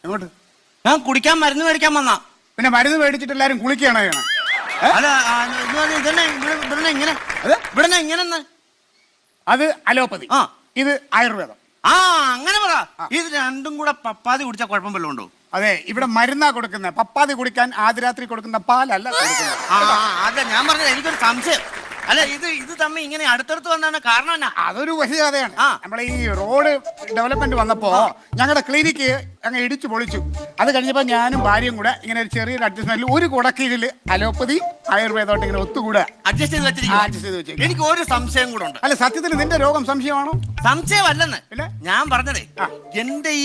എങ്ങോട്ട്? ഞാൻ കുടിക്കാൻ മരുന്ന് മേടിക്കാൻ വന്നാ. പിന്നെ മരുന്ന് മേടിച്ചിട്ട് എല്ലാരും കുളിക്കുകയാണോ ചെയ്യണേ? അല്ല ഇങ്ങനെ ഇവിടെ ഇങ്ങനെ അത് അലോപ്പതി, ഇത് ആയുർവേദം. ആ അങ്ങനെ പറ. ഇത് രണ്ടും കൂടെ പപ്പാതി കുടിച്ചാൽ കുഴപ്പം വല്ലതും ഉണ്ടോ? അതെ, ഇവിടെ മരുന്നാ കൊടുക്കുന്നത്. പപ്പാതി കുടിക്കാൻ ആദ്യരാത്രി കൊടുക്കുന്ന പാലല്ല കൊടുക്കുന്നത്. അതെ, ഞാൻ പറഞ്ഞത് എനിക്കൊരു സംശയം. അല്ല, ഇത് തമ്മിൽ ഇങ്ങനെ അടുത്തടുത്ത് വന്നാണ് കാരണം എന്നാ? അതൊരു വലിയ കഥയാണ്. നമ്മളെ ഈ റോഡ് ഡെവലപ്മെന്റ് വന്നപ്പോ ഞങ്ങളുടെ ക്ലിനിക്ക് അങ്ങ് ഇടിച്ചു പൊളിച്ചു. അത് കഴിഞ്ഞപ്പോ ഞാനും ഭാര്യയും കൂടെ ഇങ്ങനെ ഒരു ചെറിയൊരു അഡ്ജസ്റ്റ്മെന്റിൽ ഒരു കുടക്കീഴില് അലോപ്പതി ആയുർവേദമായിട്ട് ഇങ്ങനെ ഒത്തുകൂടെ അഡ്ജസ്റ്റ് ചെയ്ത് വെച്ചിരിക്കും. എനിക്ക് ഒരു സംശയം കൂടെ ഉണ്ട്. അല്ല, സത്യത്തിൽ നിന്റെ രോഗം സംശയമാണോ? സംശയമല്ലെന്ന് ഞാൻ പറഞ്ഞതേ, എന്റെ